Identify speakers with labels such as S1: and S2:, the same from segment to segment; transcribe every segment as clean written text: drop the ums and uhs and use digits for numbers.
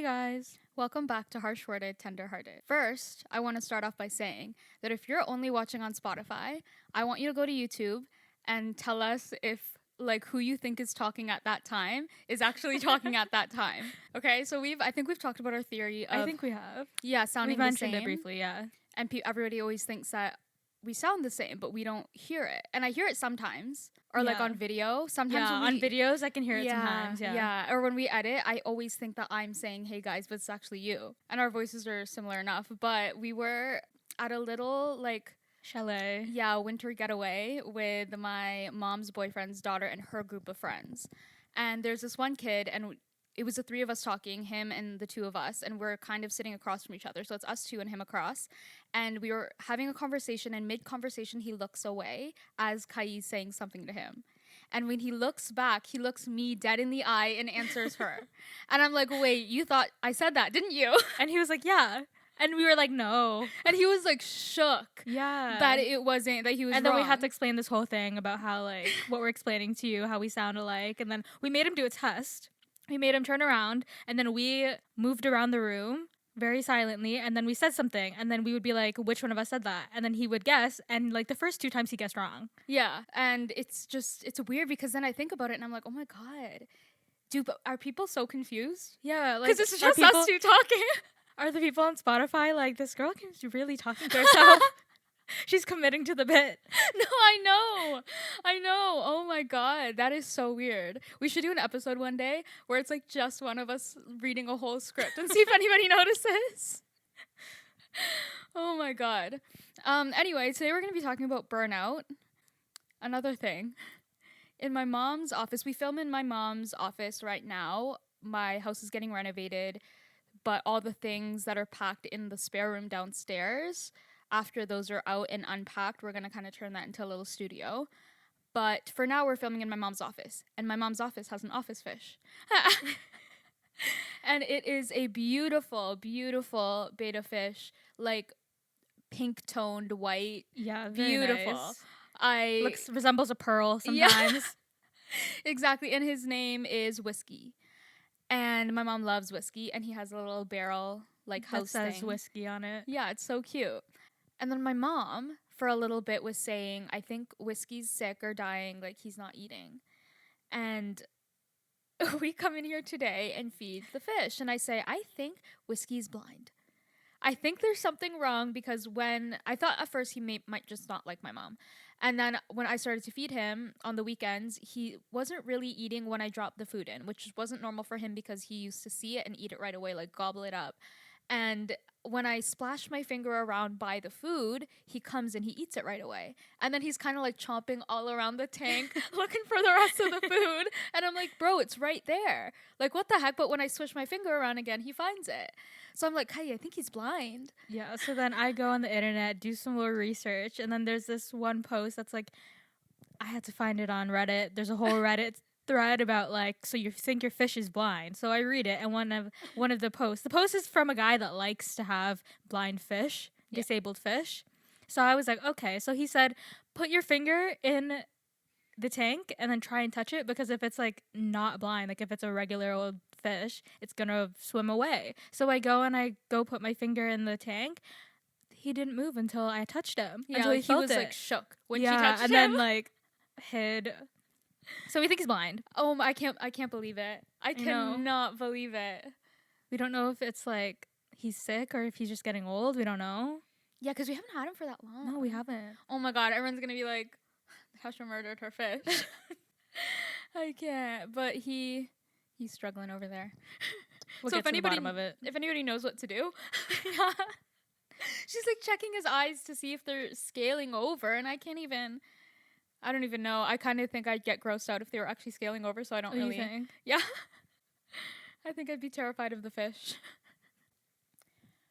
S1: Hey guys.
S2: Welcome back to Harsh Worded, Tender Hearted. First, I want to start off by saying that if you're only watching on Spotify, I want you to go to YouTube and tell us if who you think is talking at that time is actually talking at that time. Okay, so I think we've talked about our theory of
S1: I think we have.
S2: sounding
S1: We
S2: the
S1: mentioned
S2: same.
S1: it briefly, yeah.
S2: And everybody always thinks that we sound the same, but we don't hear it. And I hear it sometimes, or
S1: Yeah.
S2: on video. Sometimes
S1: Yeah,
S2: when
S1: on videos I can hear it sometimes, yeah.
S2: Yeah, or when we edit, I always think that I'm saying, hey guys, but it's actually you. And our voices are similar enough. But we were at a little
S1: Chalet.
S2: yeah, winter getaway with my mom's boyfriend's daughter and her group of friends. And there's this one kid, and it was the three of us talking, him and the two of us, and we're kind of sitting across from each other. So it's us two and him across. And we were having a conversation, and mid-conversation, he looks away as Kai's saying something to him. And when he looks back, he looks me dead in the eye and answers her. And I'm like, wait, you thought I said that, didn't you?
S1: And he was like, yeah. And we were like, no.
S2: And he was shook.
S1: Yeah.
S2: That it wasn't, that he was
S1: And then
S2: wrong.
S1: we had to explain this whole thing about how, what we're explaining to you, how we sound alike. And then we made him do a test. We made him turn around, and then we moved around the room very silently, and then we said something, and then we would be like, which one of us said that? And then he would guess, and the first two times he guessed wrong.
S2: Yeah, and it's weird because then I think about it, and I'm like, oh my God. Are people so confused?
S1: Yeah,
S2: because it's just us two talking.
S1: Are the people on Spotify like, this girl can really talking to herself? She's committing to the bit.
S2: No, I know. Oh my God, that is so weird. We should do an episode one day where it's just one of us reading a whole script and see if anybody notices. Oh my God. Anyway, today we're going to be talking about burnout. Another thing. In my mom's office, we film in my mom's office right now. My house is getting renovated, but all the things that are packed in the spare room downstairs, after those are out and unpacked, we're going to kind of turn that into a little studio. But for now, we're filming in my mom's office. And my mom's office has an office fish. And it is a beautiful, beautiful betta fish, pink-toned white.
S1: Yeah, very
S2: beautiful.
S1: Nice. Resembles a pearl sometimes.
S2: Yeah. Exactly. And his name is Whiskey. And my mom loves Whiskey. And he has a little barrel, house
S1: that says
S2: thing.
S1: Whiskey on it.
S2: Yeah, it's so cute. And then my mom, for a little bit, was saying, I think Whiskey's sick or dying, he's not eating. And we come in here today and feed the fish. And I say, I think Whiskey's blind. I think there's something wrong because when I thought at first he might just not like my mom. And then when I started to feed him on the weekends, he wasn't really eating when I dropped the food in, which wasn't normal for him because he used to see it and eat it right away, gobble it up. And when I splash my finger around by the food, he comes and he eats it right away. And then he's kind of chomping all around the tank, looking for the rest of the food. And I'm like, bro, it's right there. What the heck? But when I swish my finger around again, he finds it. So I'm like, hey, I think he's blind.
S1: Yeah, so then I go on the internet, do some more research, and then there's this one post that's I had to find it on Reddit. There's a whole Reddit thread about so you think your fish is blind. So I read it, and one of the posts is from a guy that likes to have blind fish, disabled fish. So I was like, okay. So he said, put your finger in the tank and then try and touch it, because if it's not blind, if it's a regular old fish, it's gonna swim away. So I go put my finger in the tank. He didn't move until I touched him.
S2: Yeah,
S1: until he
S2: was
S1: shook
S2: when she touched him.
S1: and then hid. So we think he's blind.
S2: Oh, I can't believe it. I cannot believe it.
S1: We don't know if it's he's sick or if he's just getting old. We don't know.
S2: Yeah, because we haven't had him for that long.
S1: No, we haven't.
S2: Oh my God, everyone's gonna be like, Tasha murdered her fish. I can't. But he's struggling over there.
S1: We'll
S2: so
S1: get to the bottom of it.
S2: If anybody knows what to do, she's checking his eyes to see if they're scaling over, and I don't even know. I kind of think I'd get grossed out if they were actually scaling over, so I don't really.
S1: You think?
S2: Yeah. I think I'd be terrified of the fish.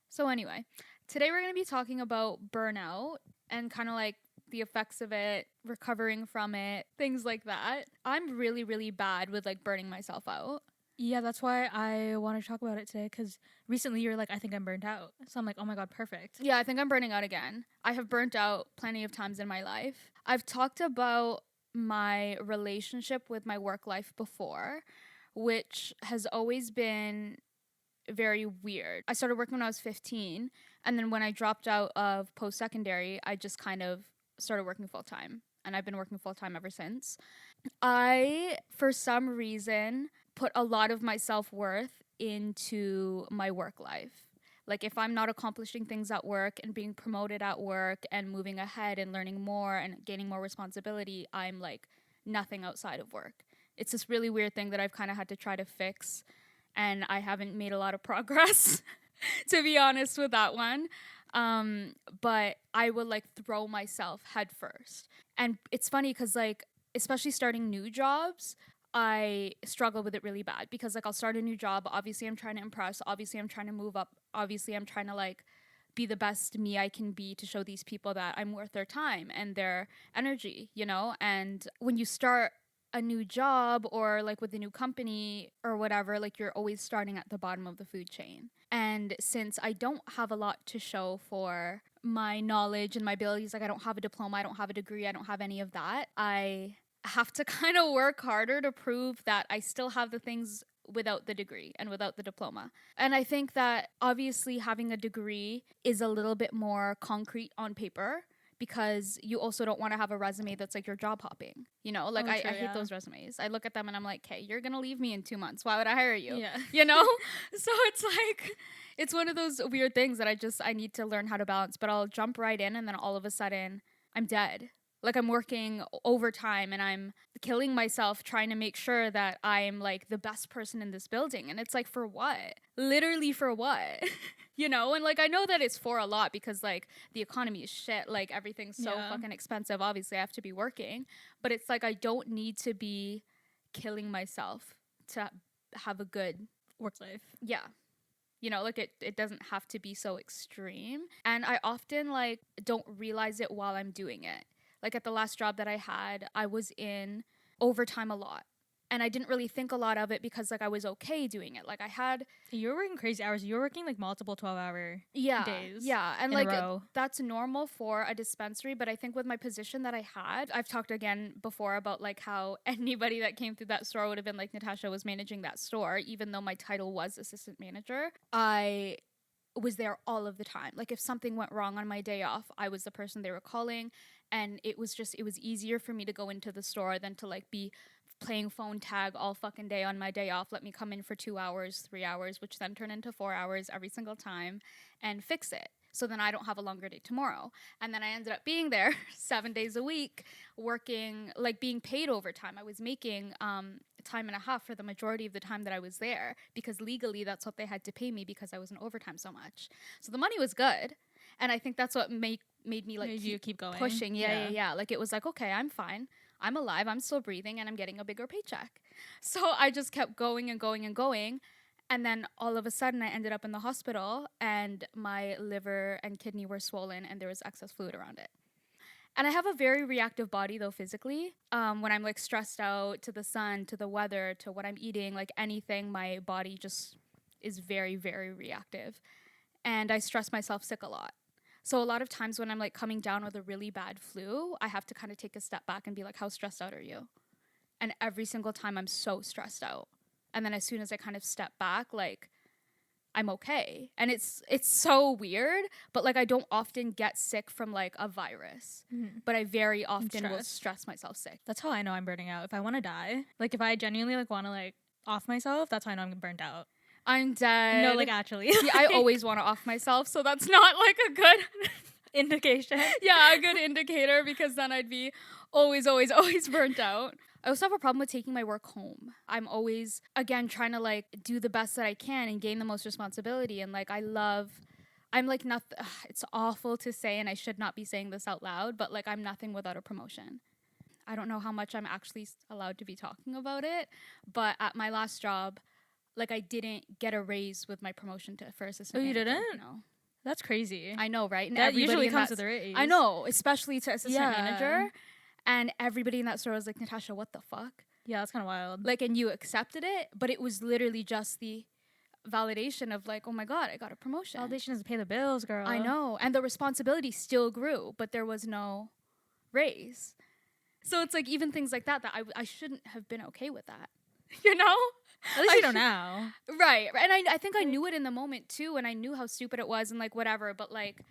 S2: So anyway, today we're going to be talking about burnout and kind of the effects of it, recovering from it, things like that. I'm really, really bad with burning myself out.
S1: Yeah, that's why I want to talk about it today, because recently you're I think I'm burnt out. So I'm oh my God, perfect.
S2: Yeah, I think I'm burning out again. I have burnt out plenty of times in my life. I've talked about my relationship with my work life before, which has always been very weird. I started working when I was 15. And then when I dropped out of post-secondary, I just kind of started working full-time. And I've been working full-time ever since. I, for some reason, put a lot of my self-worth into my work life. Like if I'm not accomplishing things at work and being promoted at work and moving ahead and learning more and gaining more responsibility, I'm like nothing outside of work. It's this really weird thing that I've kind of had to try to fix, and I haven't made a lot of progress, to be honest with that one. But I would like throw myself head first. And it's funny because like, especially starting new jobs, I struggle with it really bad because like I'll start a new job. Obviously I'm trying to impress. Obviously I'm trying to move up. Obviously I'm trying to like be the best me I can be to show these people that I'm worth their time and their energy, you know? And when you start a new job or like with a new company or whatever, like you're always starting at the bottom of the food chain. And since I don't have a lot to show for my knowledge and my abilities, like I don't have a diploma, I don't have a degree, I don't have any of that, I have to kind of work harder to prove that I still have the things without the degree and without the diploma. And I think that obviously having a degree is a little bit more concrete on paper, because you also don't want to have a resume that's like you're job hopping, you know? Like I hate those resumes. I look at them and I'm like, okay, you're going to leave me in 2 months. Why would I hire you?
S1: Yeah.
S2: You know? So it's like, it's one of those weird things that I need to learn how to balance, but I'll jump right in and then all of a sudden I'm dead. Like I'm working overtime and I'm killing myself trying to make sure that I'm like the best person in this building. And it's like, for what? Literally for what? You know? And like, I know that it's for a lot because like the economy is shit. Like everything's so fucking expensive. Obviously I have to be working, but it's like, I don't need to be killing myself to have a good
S1: Work life.
S2: Yeah. You know, like it doesn't have to be so extreme. And I often like don't realize it while I'm doing it. Like at the last job that I had, I was in overtime a lot. And I didn't really think a lot of it because like I was okay doing it. Like I had...
S1: You were working crazy hours. You were working like multiple 12-hour days.
S2: Yeah. And
S1: in
S2: like
S1: a row.
S2: that's normal for a dispensary. But I think with my position that I had, I've talked again before about like how anybody that came through that store would have been like, Natasha was managing that store. Even though my title was assistant manager, I was there all of the time. Like if something went wrong on my day off, I was the person they were calling. And it was easier for me to go into the store than to like be playing phone tag all fucking day on my day off. Let me come in for 2 hours, 3 hours, which then turn into 4 hours every single time and fix it. So then I don't have a longer day tomorrow. And then I ended up being there 7 days a week, working, like being paid overtime. I was making time and a half for the majority of the time that I was there because legally that's what they had to pay me because I was in overtime so much. So the money was good. And I think that's what made me like
S1: keep going,
S2: pushing. Yeah. Like it was like, okay, I'm fine. I'm alive. I'm still breathing and I'm getting a bigger paycheck. So I just kept going and going and going. And then all of a sudden I ended up in the hospital and my liver and kidney were swollen and there was excess fluid around it. And I have a very reactive body though physically. When I'm like stressed out, to the sun, to the weather, to what I'm eating, like anything, my body just is very, very reactive. And I stress myself sick a lot. So a lot of times when I'm like coming down with a really bad flu, I have to kind of take a step back and be like, how stressed out are you? And every single time I'm so stressed out. And then as soon as I kind of step back, like I'm okay. And it's so weird, but like I don't often get sick from like a virus, but I very often will stress myself sick.
S1: That's how I know I'm burning out. If I want to die, like if I genuinely like want to like off myself, that's how I know I'm burnt out.
S2: I'm dead.
S1: No, like actually.
S2: Yeah, I always want to off myself, so that's not like a good
S1: indication.
S2: Yeah, a good indicator because then I'd be always burnt out. I also have a problem with taking my work home. I'm always, again, trying to like do the best that I can and gain the most responsibility. And like, I'm like nothing, it's awful to say, and I should not be saying this out loud, but like I'm nothing without a promotion. I don't know how much I'm actually allowed to be talking about it, but at my last job, like I didn't get a raise with my promotion to for assistant manager.
S1: You didn't?
S2: No.
S1: That's crazy.
S2: I know, right? And
S1: that usually comes with a raise.
S2: I know, especially to assistant manager. And everybody in that store was like, Natasha, what the fuck?
S1: Yeah, that's kind of wild.
S2: Like, and you accepted it, but it was literally just the validation of like, oh my God, I got a promotion.
S1: Validation doesn't pay the bills, girl.
S2: I know. And the responsibility still grew, but there was no raise. So it's like even things like that I shouldn't have been okay with that. You know?
S1: At least you know now.
S2: Right. And I think I knew it in the moment too, and I knew how stupid it was and like whatever, but like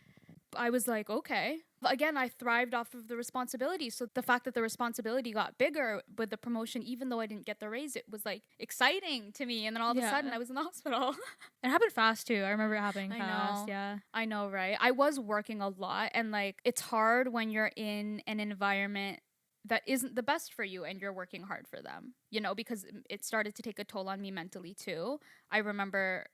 S2: I was like, okay. Again, I thrived off of the responsibility. So the fact that the responsibility got bigger with the promotion, even though I didn't get the raise, it was like exciting to me. And then all of a sudden I was in the hospital.
S1: It happened fast too. I remember it happening
S2: I
S1: fast.
S2: know.
S1: Yeah.
S2: I know, right? I was working a lot, and like it's hard when you're in an environment that isn't the best for you and you're working hard for them, you know, because it started to take a toll on me mentally too. I remember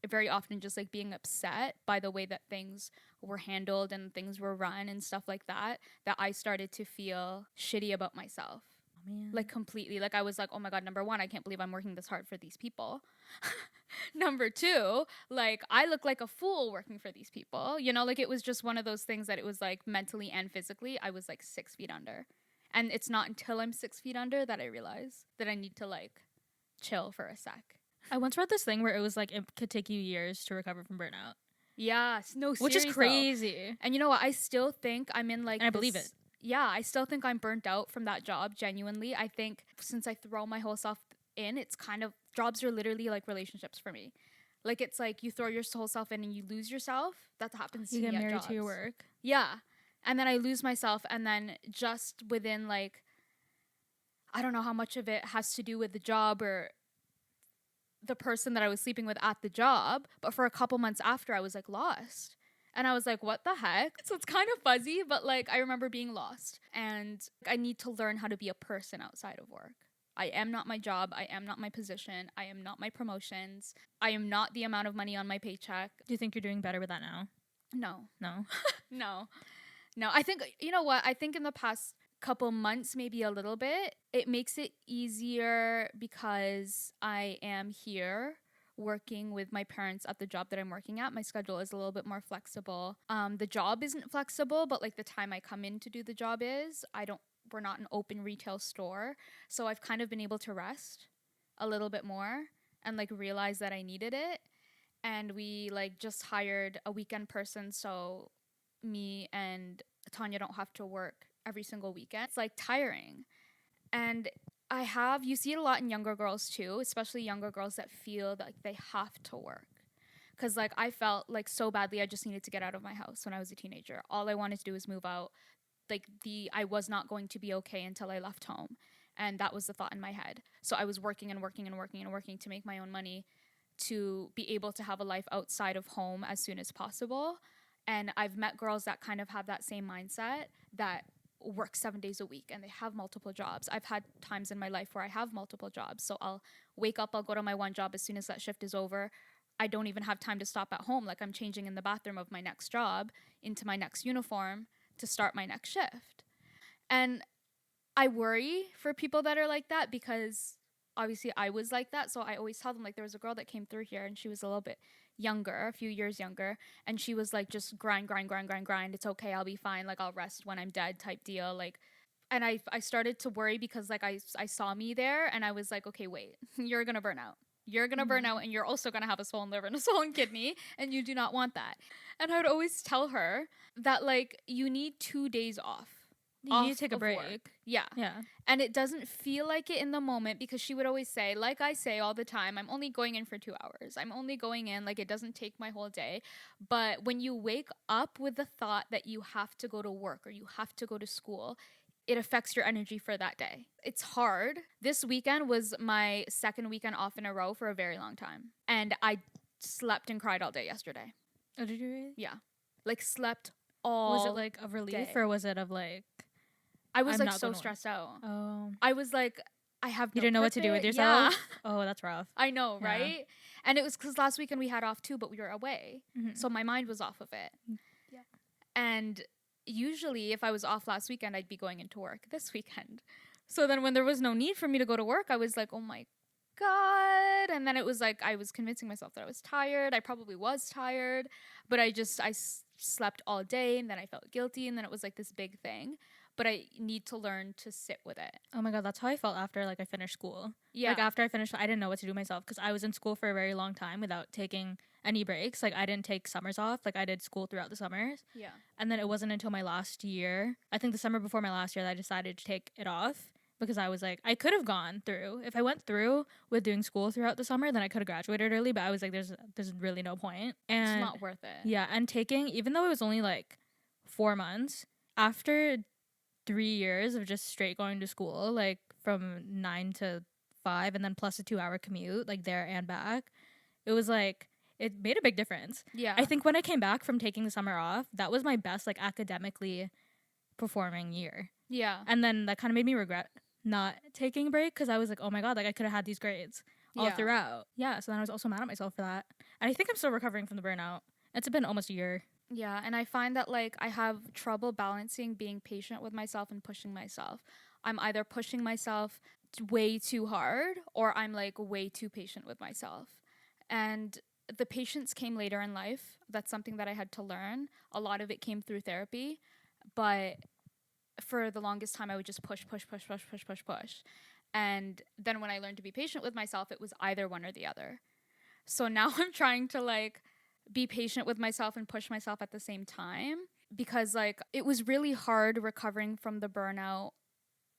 S2: very often just like being upset by the way that things were handled and things were run and stuff like that, that I started to feel shitty about myself.
S1: Oh, man.
S2: Like completely. Like I was like, oh my God, number one, I can't believe I'm working this hard for these people. Number two, like I look like a fool working for these people. You know, like it was just one of those things that it was like mentally and physically, I was like 6 feet under. And it's not until I'm 6 feet under that I realize that I need to like chill for a sec.
S1: I once read this thing where it was like it could take you years to recover from burnout.
S2: Yeah, no,
S1: which is crazy.
S2: Though. And you know what? I still think I'm in like.
S1: And I believe it.
S2: Yeah, I still think I'm burnt out from that job. Genuinely, I think since I throw my whole self in, it's kind of jobs are literally like relationships for me. Like it's like you throw your whole self in and you lose yourself. That happens to me.
S1: You get
S2: at
S1: married
S2: jobs.
S1: to your work.
S2: Yeah. And then I lose myself, and then just within like, I don't know how much of it has to do with the job or the person that I was sleeping with at the job, but for a couple months after, I was like lost. And I was like, what the heck? So it's kind of fuzzy, but like I remember being lost, and I need to learn how to be a person outside of work. I am not my job. I am not my position. I am not my promotions. I am not the amount of money on my paycheck.
S1: Do you think you're doing better with that now?
S2: No.
S1: No.
S2: No, I think, you know what? I think in the past couple months, maybe a little bit, it makes it easier because I am here working with my parents at the job that I'm working at. My schedule is a little bit more flexible. The job isn't flexible, but like the time I come in to do the job is. We're not an open retail store. So I've kind of been able to rest a little bit more and like realize that I needed it. And we like just hired a weekend person, so me and Tanya don't have to work every single weekend. It's like tiring. And you see it a lot in younger girls too, especially younger girls that feel that like they have to work. Cause like I felt like so badly I just needed to get out of my house when I was a teenager. All I wanted to do was move out. Like I was not going to be okay until I left home. And that was the thought in my head. So I was working and working and working and working to make my own money to be able to have a life outside of home as soon as possible. And I've met girls that kind of have that same mindset, that work 7 days a week and they have multiple jobs. I've had times in my life where I have multiple jobs. So I'll wake up, I'll go to my one job as soon as that shift is over. I don't even have time to stop at home. Like I'm changing in the bathroom of my next job into my next uniform to start my next shift. And I worry for people that are like that because obviously I was like that. So I always tell them, like, there was a girl that came through here and she was a little bit younger, a few years younger, and she was like, just grind. It's okay, I'll be fine. Like I'll rest when I'm dead type deal. Like, and I started to worry because like I saw me there and I was like, okay, wait, you're gonna burn out. You're gonna burn out, and you're also gonna have a swollen liver and a swollen kidney, and you do not want that. And I would always tell her that like you need 2 days off.
S1: You need to take a break.
S2: Work. Yeah.
S1: Yeah.
S2: And it doesn't feel like it in the moment because she would always say, like I say all the time, I'm only going in for 2 hours. I'm only going in, like it doesn't take my whole day. But when you wake up with the thought that you have to go to work or you have to go to school, it affects your energy for that day. It's hard. This weekend was my second weekend off in a row for a very long time. And I slept and cried all day yesterday.
S1: Oh, did you really?
S2: Yeah. Like slept all
S1: Was it like of relief
S2: day.
S1: or was it of like...
S2: I was
S1: I'm
S2: like
S1: not
S2: so
S1: gonna
S2: stressed out.
S1: Oh.
S2: I was like, I have no
S1: You didn't know what to do with yourself? Yeah. Oh, that's rough.
S2: I know,
S1: Yeah.
S2: right? And it was because last weekend we had off too, but we were away.
S1: Mm-hmm.
S2: So my mind was off of it.
S1: Yeah.
S2: And usually if I was off last weekend, I'd be going into work this weekend.
S1: So then when there was no need for me to go to work,
S2: I was like, oh my God. And then it was like, I was convincing myself that I was tired. I probably was tired, but I slept all day and then I felt guilty. And then it was like this big thing. But I need to learn to sit with it.
S1: Oh my God, that's how I felt after like I finished school.
S2: Yeah.
S1: Like after I finished, I didn't know what to do myself because I was in school for a very long time without taking any breaks. Like I didn't take summers off. Like I did school throughout the summers.
S2: Yeah.
S1: And then it wasn't until my last year, I think the summer before my last year, that I decided to take it off. because I was like, I could have gone through. If I went through with doing school throughout the summer, then I could have graduated early, but I was like, there's really no point.
S2: It's
S1: And
S2: not worth it.
S1: yeah, and taking, even though it was only like 4 months, after 3 years of just straight going to school, like from 9 to 5, and then plus a 2 hour commute, like there and back, it was like, it made a big difference.
S2: Yeah.
S1: I think when I came back from taking the summer off, that was my best, like, academically performing year.
S2: Yeah.
S1: And then that kind of made me regret not taking a break, because I was like, oh my God, like I could have had these grades all throughout. Yeah. So then I was also mad at myself for that. And I think I'm still recovering from the burnout. It's been almost a year.
S2: Yeah, and I find that like I have trouble balancing being patient with myself and pushing myself. I'm either pushing myself way too hard or I'm like way too patient with myself. And the patience came later in life. That's something that I had to learn. A lot of it came through therapy, but for the longest time I would just push. And then when I learned to be patient with myself, it was either one or the other. So now I'm trying to like be patient with myself and push myself at the same time, because like it was really hard recovering from the burnout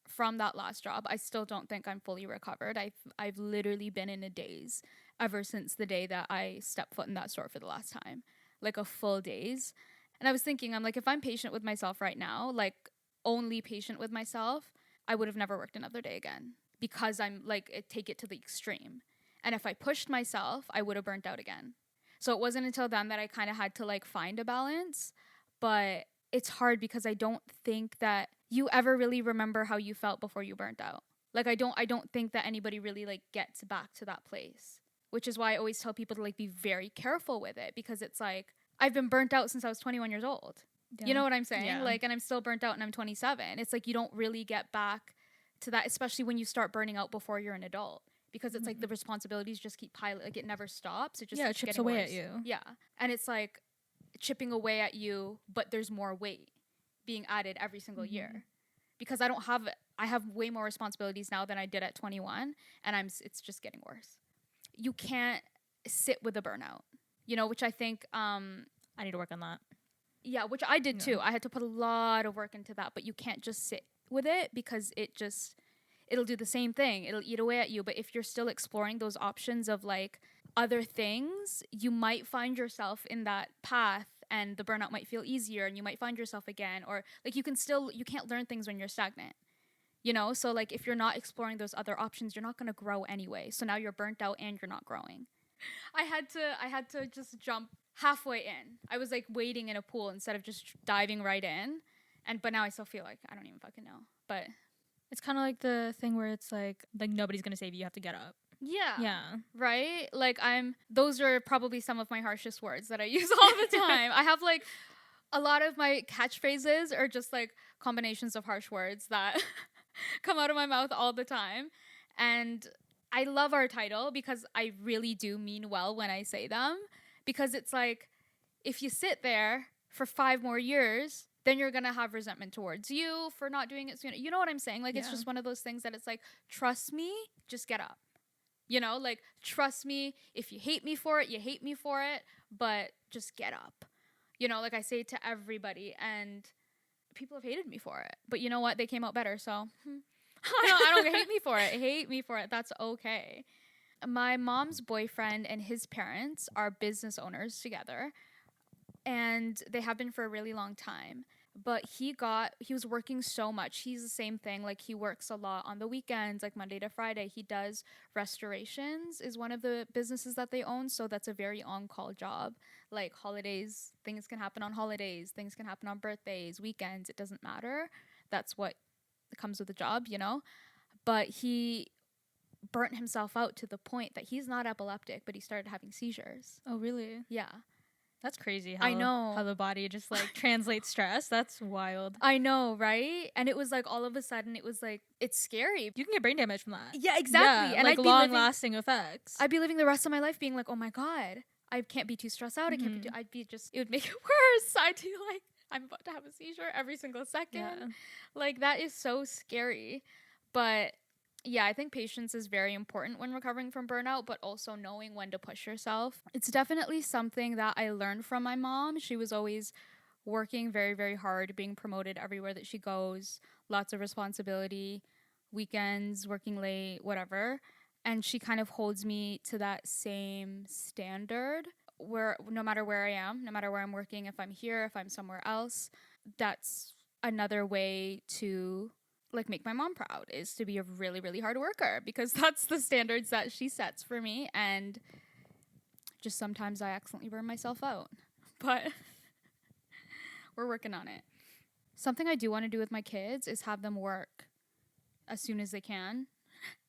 S2: from that last job. I still don't think I'm fully recovered. I've literally been in a daze ever since the day that I stepped foot in that store for the last time, like a full daze. And I was thinking, I'm like, if I'm patient with myself right now, like only patient with myself, I would have never worked another day again, because I'm like, take it to the extreme. And if I pushed myself, I would have burnt out again. So it wasn't until then that I kind of had to like find a balance, but it's hard because I don't think that you ever really remember how you felt before you burnt out. Like I don't think that anybody really like gets back to that place, which is why I always tell people to like be very careful with it, because it's like I've been burnt out since I was 21 years old. Yeah. You know what I'm saying? Yeah. Like, and I'm still burnt out and I'm 27. It's like you don't really get back to that, especially when you start burning out before you're an adult. Because it's like the responsibilities just keep piling, like it never stops. It just
S1: it chips away at you.
S2: Yeah. And it's like chipping away at you, but there's more weight being added every single year. Because I have way more responsibilities now than I did at 21, and it's just getting worse. You can't sit with a burnout, you know, which I think
S1: I need to work on that.
S2: Yeah, which I did too. I had to put a lot of work into that, but you can't just sit with it, because it'll do the same thing. It'll eat away at you. But if you're still exploring those options of like other things, you might find yourself in that path and the burnout might feel easier and you might find yourself again. Or like you can't learn things when you're stagnant, you know? So like if you're not exploring those other options, you're not going to grow anyway. So now you're burnt out and you're not growing. I had to just jump halfway in. I was like wading in a pool instead of just diving right in. But now I still feel like I don't even fucking know. But
S1: it's kind of like the thing where it's like nobody's going to save you. You have to get up.
S2: Yeah.
S1: Yeah.
S2: Right? Like those are probably some of my harshest words that I use all the time. I have like a lot of my catchphrases are just like combinations of harsh words that come out of my mouth all the time. And I love our title because I really do mean well when I say them, because it's like if you sit there for 5 more years, then you're going to have resentment towards you for not doing it sooner. You know what I'm saying? Like, It's just one of those things that it's like, trust me, just get up. You know, like, trust me. If you hate me for it, you hate me for it, but just get up. You know, like I say to everybody, and people have hated me for it. But you know what? They came out better, so I don't hate me for it. Hate me for it. That's okay. My mom's boyfriend and his parents are business owners together, and they have been for a really long time. But he was working so much. He's the same thing. Like, he works a lot on the weekends, like Monday to Friday. He does restorations is one of the businesses that they own. So that's a very on-call job. Like holidays, things can happen on holidays. Things can happen on birthdays, weekends. It doesn't matter. That's what comes with the job, you know? But he burnt himself out to the point that he's not epileptic, but he started having seizures.
S1: Oh, really?
S2: Yeah.
S1: That's crazy.
S2: I know
S1: how the body just like translates stress. That's wild.
S2: I know, right? And it was like all of a sudden, it was like, it's scary.
S1: You can get brain damage from that.
S2: Yeah, exactly.
S1: Yeah,
S2: and
S1: like long-lasting effects.
S2: I'd be living the rest of my life being like, oh my God, I can't be too stressed out. It would make it worse. I'd be like, I'm about to have a seizure every single second. Yeah. Like, that is so scary. But yeah, I think patience is very important when recovering from burnout, but also knowing when to push yourself. It's definitely something that I learned from my mom. She was always working very, very hard, being promoted everywhere that she goes, lots of responsibility, weekends, working late, whatever. And she kind of holds me to that same standard where no matter where I am, no matter where I'm working, if I'm here, if I'm somewhere else, that's another way to like make my mom proud, is to be a really, really hard worker, because that's the standards that she sets for me. And just sometimes I accidentally burn myself out, but we're working on it. Something I do want to do with my kids is have them work as soon as they can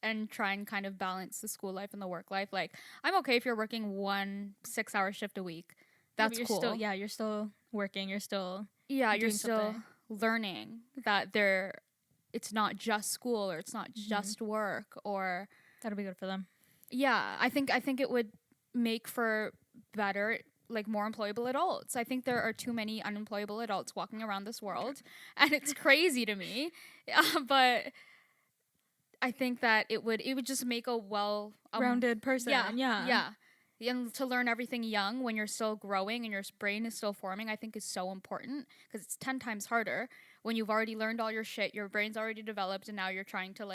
S2: and try and kind of balance the school life and the work life. Like, I'm okay if you're working 1 6-hour shift a week. That's
S1: you're
S2: cool.
S1: You're still working. You're still
S2: You're still
S1: something.
S2: learning that it's not just school, or it's not just work, or
S1: That'll be good for them.
S2: Yeah, I think it would make for better, like more employable adults. I think there are too many unemployable adults walking around this world, and it's crazy to me. But I think that it would just make a
S1: rounded person.
S2: Yeah. And to learn everything young when you're still growing and your brain is still forming, I think is so important, because it's 10 times harder when you've already learned all your shit, your brain's already developed, and now you're trying to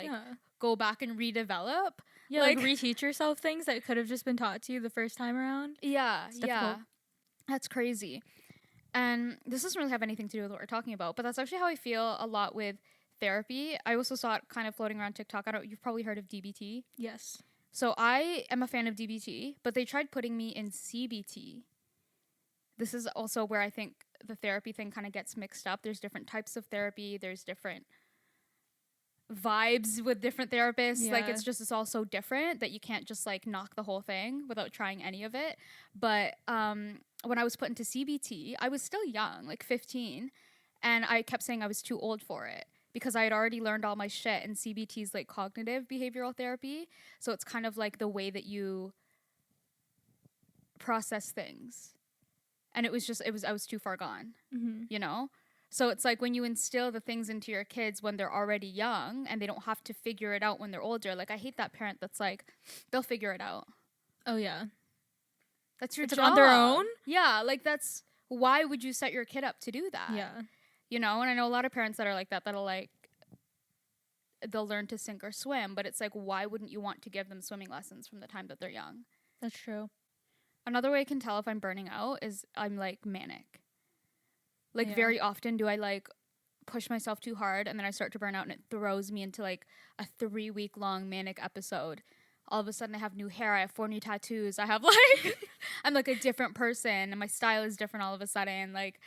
S2: go back and redevelop.
S1: Yeah, like reteach yourself things that could have just been taught to you the first time around.
S2: Yeah. That's crazy. And this doesn't really have anything to do with what we're talking about, but that's actually how I feel a lot with therapy. I also saw it kind of floating around TikTok. You've probably heard of DBT.
S1: Yes.
S2: So I am a fan of DBT, but they tried putting me in CBT. This is also where I think the therapy thing kind of gets mixed up. There's different types of therapy. There's different vibes with different therapists.
S1: Yeah.
S2: Like, it's all so different that you can't just like knock the whole thing without trying any of it. But when I was put into CBT, I was still young, like 15, and I kept saying I was too old for it, because I had already learned all my shit, and CBT is like cognitive behavioral therapy. So it's kind of like the way that you process things. And I was too far gone, you know? So it's like when you instill the things into your kids when they're already young and they don't have to figure it out when they're older. Like, I hate that parent that's like, they'll figure it out.
S1: Oh, yeah.
S2: That's your
S1: job.
S2: On
S1: their own?
S2: Yeah, like why would you set your kid up to do that?
S1: Yeah.
S2: You know, and I know a lot of parents that are like that, that'll like, they'll learn to sink or swim, but it's like, why wouldn't you want to give them swimming lessons from the time that they're young?
S1: That's true.
S2: Another way I can tell if I'm burning out is I'm like manic. Like, very often do I like push myself too hard, and then I start to burn out, and it throws me into like a 3-week long manic episode. All of a sudden I have new hair, I have 4 new tattoos, I have like, I'm like a different person, and my style is different all of a sudden. Like,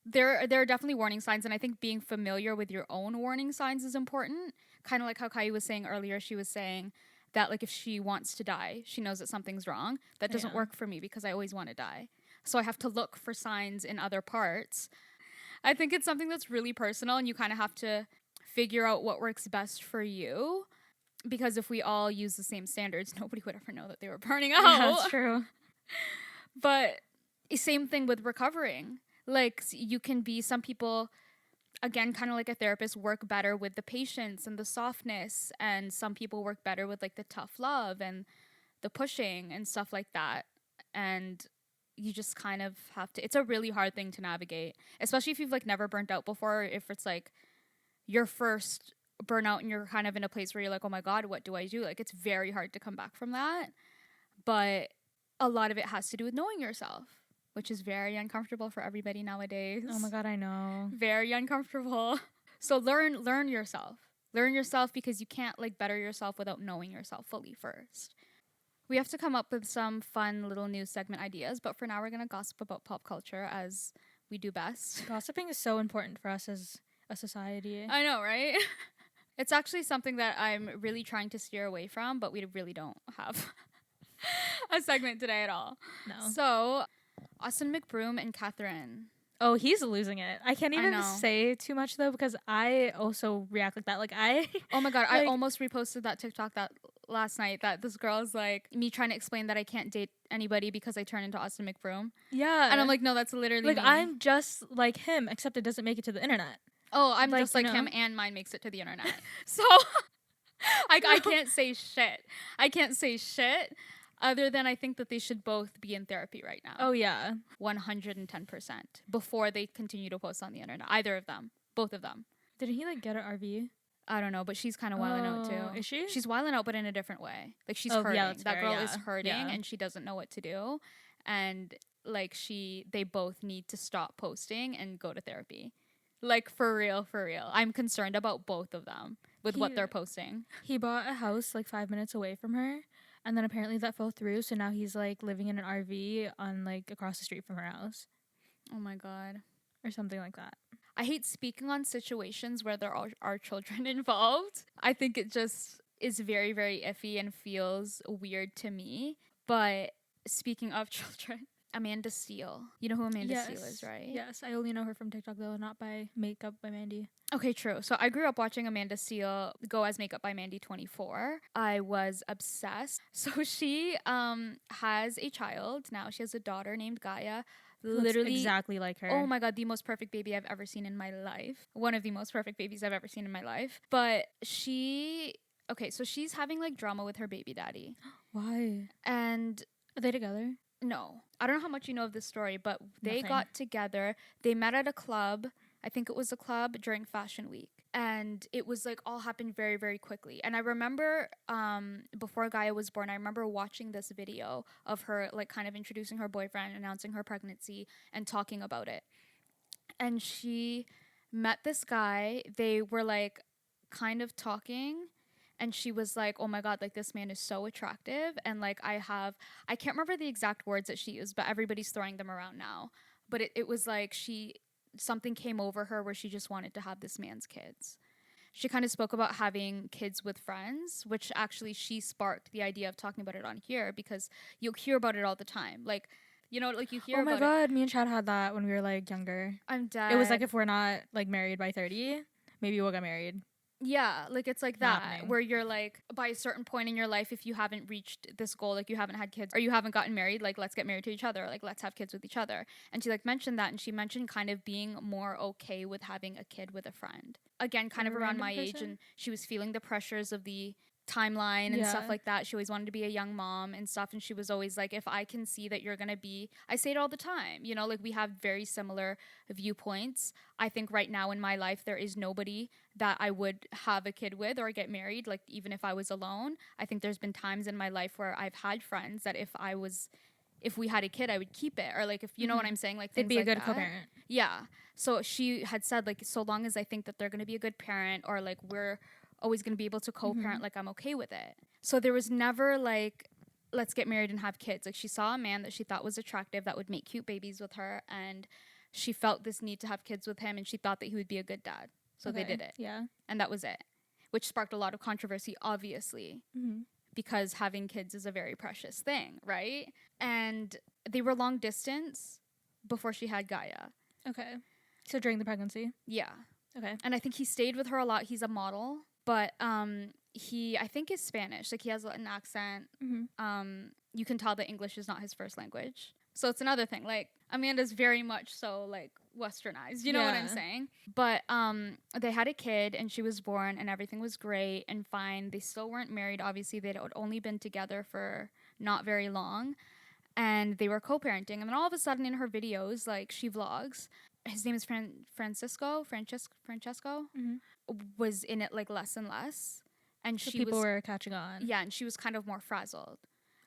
S2: there are definitely warning signs, and I think being familiar with your own warning signs is important. Kind of like how Kaira was saying earlier, she was saying that like if she wants to die, she knows that something's wrong. That doesn't work for me, because I always want to die. So I have to look for signs in other parts. I think it's something that's really personal, and you kind of have to figure out what works best for you. Because if we all use the same standards, nobody would ever know that they were burning out.
S1: Yeah, that's true.
S2: But same thing with recovering. Like, you can be, some people, again, kind of like a therapist, work better with the patience and the softness. And some people work better with like the tough love and the pushing and stuff like that. And you just kind of have to, it's a really hard thing to navigate, especially if you've like never burnt out before, if it's like your first burnout and you're kind of in a place where you're like, oh my God, what do I do? Like, it's very hard to come back from that. But a lot of it has to do with knowing yourself, which is very uncomfortable for everybody nowadays.
S1: Oh my God, I know.
S2: Very uncomfortable. So learn yourself. Learn yourself, because you can't like better yourself without knowing yourself fully first. We have to come up with some fun little news segment ideas, but for now we're going to gossip about pop culture as we do best.
S1: Gossiping is so important for us as a society.
S2: I know, right? It's actually something that I'm really trying to steer away from, but we really don't have a segment today at all.
S1: No.
S2: So, Austin McBroom and Catherine.
S1: Oh, he's losing it. I can't even say too much, though, because I also react like that. Like,
S2: oh my God, like, I almost reposted that TikTok that last night, that this girl is like, me trying to explain that I can't date anybody because I turn into Austin McBroom.
S1: Yeah.
S2: And I'm like, no, that's literally
S1: like,
S2: me.
S1: I'm just like him, except it doesn't make it to the internet.
S2: Oh, I'm like, just like him, and mine makes it to the internet. So, I can't say shit. I can't say shit. Other than I think that they should both be in therapy right now.
S1: Oh, yeah.
S2: 110%. Before they continue to post on the internet. Either of them. Both of them.
S1: Didn't he, like, get an RV?
S2: I don't know, but she's kind of wilding out too.
S1: Is she?
S2: She's wilding out, but in a different way. Like she's
S1: Oh,
S2: hurting.
S1: yeah, that's
S2: That
S1: fair,
S2: girl
S1: yeah.
S2: is hurting
S1: Yeah.
S2: and she doesn't know what to do. And like they both need to stop posting and go to therapy. Like for real, for real. I'm concerned about both of them with what they're posting.
S1: He bought a house like 5 minutes away from her, and then apparently that fell through. So now he's like living in an RV on like across the street from her house.
S2: Oh my God.
S1: Or something like that.
S2: I hate speaking on situations where there are children involved. I think it just is very, very iffy and feels weird to me. But speaking of children, Amanda Steele. You know who Amanda Steele is, right?
S1: Yes, I only know her from TikTok though, not by Makeup by Mandy.
S2: Okay, true. So I grew up watching Amanda Steele go as Makeup by Mandy 24. I was obsessed. So she has a child now. She has a daughter named Gaia. Literally
S1: exactly like her.
S2: Oh my God, the most perfect baby I've ever seen in my life. One of the most perfect babies I've ever seen in my life. But so she's having like drama with her baby daddy.
S1: Why?
S2: And
S1: are they together?
S2: No. I don't know how much you know of this story, but they
S1: Nothing.
S2: got together. They met at a club. I think it was a club during Fashion Week. And it was like all happened very, very quickly. And I remember before Gaia was born, I remember watching this video of her like kind of introducing her boyfriend, announcing her pregnancy and talking about it. And she met this guy. They were like kind of talking. And she was like, oh my God, like this man is so attractive. And like I can't remember the exact words that she used, but everybody's throwing them around now. But it was like something came over her where she just wanted to have this man's kids. She kind of spoke about having kids with friends, which actually she sparked the idea of talking about it on here because you'll hear about it all the time. Like, you know, like you hear about it.
S1: Oh my God, me and Chad had that when we were like younger.
S2: I'm dead.
S1: It was like if we're not like married by 30, maybe we'll get married.
S2: Yeah, like it's like that
S1: happening.
S2: where you're like by a certain point in your life, if you haven't reached this goal, like you haven't had kids or you haven't gotten married, like let's get married to each other, like let's have kids with each other. And she like mentioned that, and she mentioned kind of being more okay with having a kid with a friend. Again, kind of around my age, and she was feeling the pressures of the timeline and stuff like that. She always wanted to be a young mom and stuff, and she was always like, if I can see that you're gonna be, I say it all the time, you know, like we have very similar viewpoints. I think right now in my life there is nobody that I would have a kid with or get married, like even if I was alone. I think there's been times in my life where I've had friends that if we had a kid, I would keep it, or like if you know what I'm saying, like
S1: they'd be
S2: like
S1: a good
S2: that.
S1: co-parent.
S2: Yeah. So she had said like, so long as I think that they're gonna be a good parent, or like we're always going to be able to co-parent, like I'm okay with it. So there was never like, let's get married and have kids. Like she saw a man that she thought was attractive that would make cute babies with her, and she felt this need to have kids with him, and she thought that he would be a good dad. So they did it.
S1: Yeah.
S2: And that was it, which sparked a lot of controversy, obviously, because having kids is a very precious thing, right? And they were long distance before she had Gaia.
S1: Okay. So during the pregnancy?
S2: Yeah.
S1: Okay.
S2: And I think he stayed with her a lot. He's a model. But he, I think, is Spanish. Like, he has an accent. You can tell that English is not his first language. So it's another thing. Like, Amanda's very much so, like, westernized. You know what I'm saying? But they had a kid, and she was born, and everything was great and fine. They still weren't married. Obviously, they'd only been together for not very long. And they were co-parenting. And then all of a sudden in her videos, like, she vlogs. His name is Francesco, was in it like less and less, and
S1: so people were catching on.
S2: Yeah, and she was kind of more frazzled.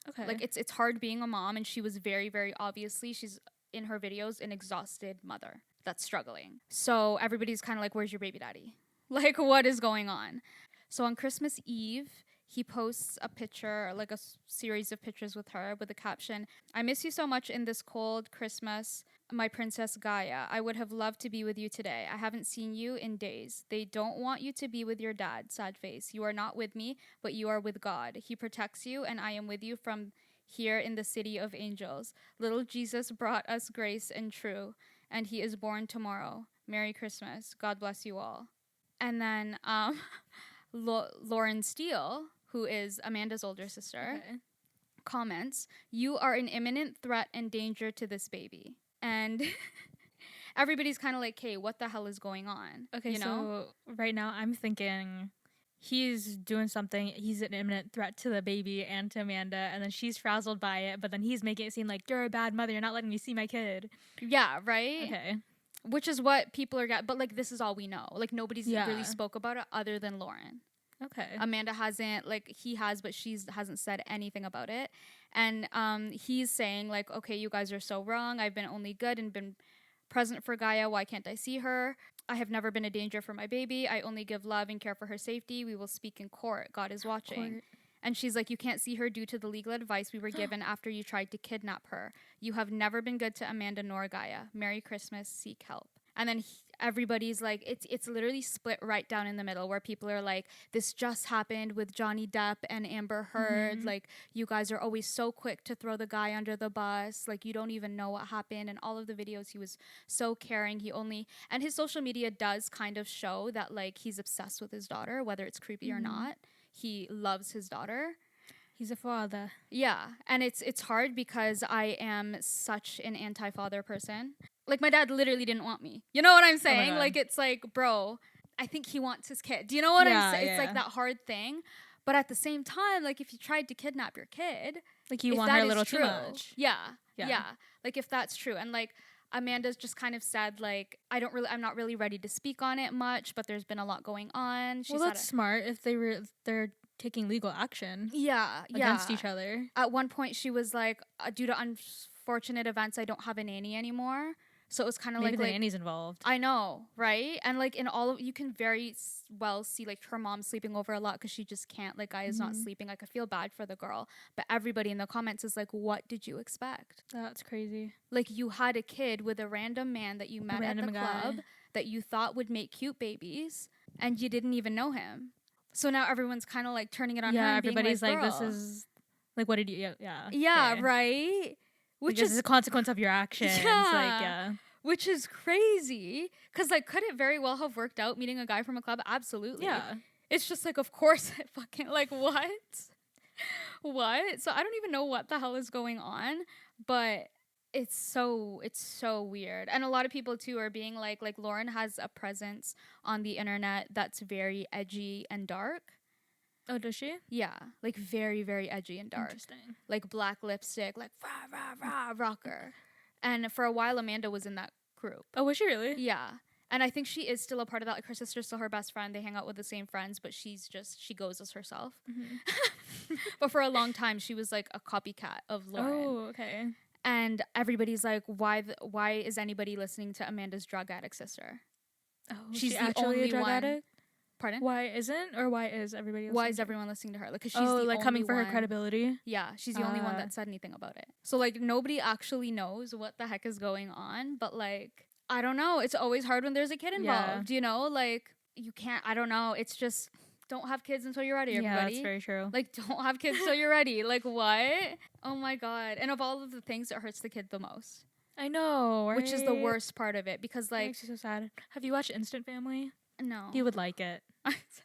S1: Okay,
S2: like it's hard being a mom, and she was very, very obviously, she's in her videos an exhausted mother that's struggling. So everybody's kind of like, where's your baby daddy? Like, what is going on? So on Christmas Eve, he posts a picture, like a series of pictures with her, with the caption, "I miss you so much in this cold Christmas, my princess Gaia. I would have loved to be with you today. I haven't seen you in days. They don't want you to be with your dad, sad face. You are not with me, but you are with God. He protects you, and I am with you from here in the city of angels. Little Jesus brought us grace and true, and he is born tomorrow. Merry Christmas. God bless you all." And then Lauren Steele, who is Amanda's older sister, comments, "You are an imminent threat and danger to this baby." And everybody's kind of like, hey, what the hell is going on?
S1: Okay,
S2: you know?
S1: So right now I'm thinking he's doing something. He's an imminent threat to the baby and to Amanda, and then she's frazzled by it, but then he's making it seem like, you're a bad mother. You're not letting me see my kid.
S2: Yeah, right?
S1: Okay.
S2: which is what people are getting. But like, this is all we know. Like, nobody's
S1: Yeah.
S2: really spoke about it other than Lauren.
S1: Okay.
S2: Amanda hasn't, like, he has, but hasn't said anything about it. And he's saying, like, okay, you guys are so wrong. I've been only good and been present for Gaia. Why can't I see her? I have never been a danger for my baby. I only give love and care for her safety. We will speak in court. God is watching.
S1: Court.
S2: And she's like, you can't see her due to the legal advice we were given after you tried to kidnap her. You have never been good to Amanda nor Gaia. Merry Christmas. Seek help. And then everybody's like, it's literally split right down in the middle, where people are like, this just happened with Johnny Depp and Amber Heard.
S1: Mhm.
S2: Like, you guys are always so quick to throw the guy under the bus. Like, you don't even know what happened. And all of the videos, he was so caring. And his social media does kind of show that, like, he's obsessed with his daughter, whether it's creepy or not. He loves his daughter.
S1: He's a father.
S2: Yeah, and it's hard because I am such an anti-father person. Like, my dad literally didn't want me. You know what I'm saying?
S1: God.
S2: Like, it's like, bro, I think he wants his kid. Do you know what I'm
S1: Yeah,
S2: saying? It's
S1: yeah.
S2: like that hard thing. But at the same time, like, if you tried to kidnap your kid,
S1: Like, you
S2: if
S1: want
S2: that
S1: her a
S2: is
S1: little
S2: true,
S1: too much.
S2: Yeah.
S1: Yeah.
S2: Like, if that's true. And like, Amanda's just kind of said, like, I'm not really ready to speak on it much, but there's been a lot going on.
S1: Well, that's smart if they're taking legal action against each other.
S2: At one point, she was like, due to unfortunate events, I don't have a nanny anymore. So it was kind of
S1: Maybe
S2: like,
S1: the nanny's involved.
S2: I know, right? And like, in all of, you can very well see like her mom sleeping over a lot because she just can't. Like, Gaia's not sleeping. Like, I feel bad for the girl, but everybody in the comments is like, what did you expect?
S1: That's crazy.
S2: Like, you had a kid with a random man that you met at the club that you thought would make cute babies, and you didn't even know him. So now everyone's kind of like turning it on her.
S1: Yeah,
S2: and being
S1: everybody's like,
S2: "Girl."
S1: this is like, what did you?
S2: Yeah,
S1: okay.
S2: right.
S1: Which is a consequence of your actions.
S2: Yeah. Which is crazy. Because, like, could it very well have worked out meeting a guy from a club? Absolutely.
S1: Yeah.
S2: It's just like, of course, it fucking, like, what? What? So I don't even know what the hell is going on, but it's so weird. And a lot of people too are being like Lauren has a presence on the internet that's very edgy and dark.
S1: Oh, does she?
S2: Yeah, like very, very edgy and dark.
S1: Interesting.
S2: Like black lipstick, like rah rah rah rocker. And for a while, Amanda was in that group.
S1: Oh, was she really?
S2: Yeah. And I think she is still a part of that. Like, her sister's still her best friend. They hang out with the same friends, but she goes as herself.
S1: Mm-hmm.
S2: But for a long time, she was like a copycat of Lauren.
S1: Oh, okay.
S2: And everybody's like, why is anybody listening to Amanda's drug addict sister?
S1: Oh,
S2: She's the
S1: actually
S2: only
S1: a drug
S2: one.
S1: addict?
S2: Pardon?
S1: Why isn't, or why is everybody listening?
S2: Why is everyone listening to her? Like, 'cause she's the
S1: like
S2: only
S1: coming for
S2: one.
S1: her credibility?
S2: Yeah, she's the only one that said anything about it. So like, nobody actually knows what the heck is going on. But like, I don't know. It's always hard when there's a kid involved. You know, like, you can't. I don't know. It's just, don't have kids until you're ready. Everybody.
S1: Yeah, that's very true.
S2: Like, don't have kids until you're ready. Like, what? Oh my god! And of all of the things, it hurts the kid the most.
S1: I know, right?
S2: Which is the worst part of it, because
S1: It
S2: like,
S1: makes you so sad. Have you watched Instant Family?
S2: no,
S1: You would like it.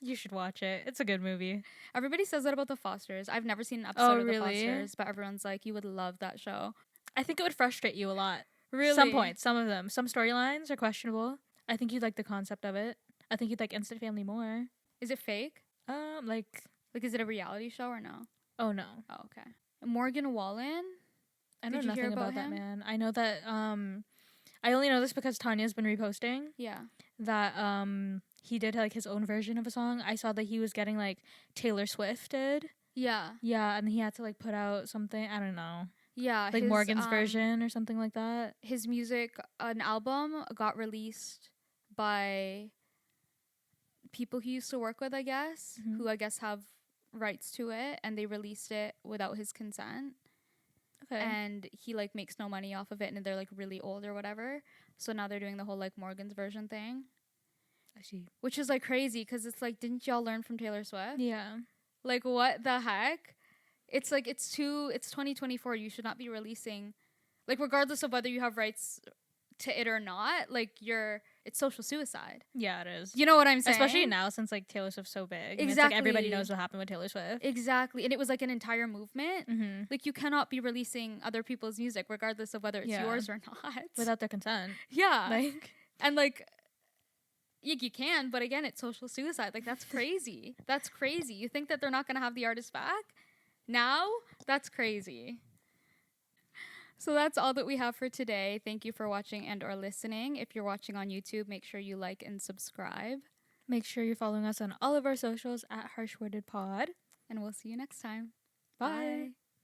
S1: You should watch it. It's a good movie.
S2: Everybody says that about the Fosters. I've never seen an episode of the
S1: really?
S2: Fosters, but everyone's like, you would love that show.
S1: I think it would frustrate you a lot.
S2: Really?
S1: Some points, some of them. Some storylines are questionable. I think you'd like the concept of it. I think you'd like Instant Family more.
S2: Is it fake?
S1: Like,
S2: is it a reality show or no?
S1: oh no.
S2: Oh, okay. Morgan Wallen?
S1: I know
S2: Did you hear
S1: nothing
S2: about
S1: about that
S2: him?
S1: man. I know that I only know this because Tanya's been reposting
S2: Yeah.
S1: that he did like his own version of a song. I saw that he was getting like Taylor Swifted.
S2: Yeah.
S1: Yeah, and he had to like put out something, I don't know.
S2: Yeah.
S1: Like Morgan's version or something like that.
S2: His music, an album got released by people he used to work with, I guess,
S1: Mhm.
S2: who I guess have rights to it, and they released it without his consent.
S1: Okay.
S2: And he like makes no money off of it, and they're like really old or whatever. So now they're doing the whole like Morgan's version thing,
S1: I see.
S2: which is like crazy because it's like, didn't y'all learn from Taylor Swift?
S1: Yeah.
S2: Like, what the heck? It's like, it's 2024. You should not be releasing, like, regardless of whether you have rights to it or not. Like, it's social suicide.
S1: Yeah, it is.
S2: You know what I'm saying?
S1: Especially now since like Taylor Swift's so big. And it's
S2: Exactly.
S1: like everybody knows what happened with Taylor Swift.
S2: Exactly. And it was like an entire movement.
S1: Mm-hmm.
S2: Like, you cannot be releasing other people's music, regardless of whether it's yours or not.
S1: Without their consent.
S2: Yeah.
S1: Like,
S2: and like, you can, but again, it's social suicide. Like, that's crazy. That's crazy. You think that they're not going to have the artist back? Now? That's crazy. So that's all that we have for today. Thank you for watching and or listening. If you're watching on YouTube, make sure you like and subscribe.
S1: Make sure you're following us on all of our socials at Harshworded Pod.
S2: And we'll see you next time.
S1: Bye.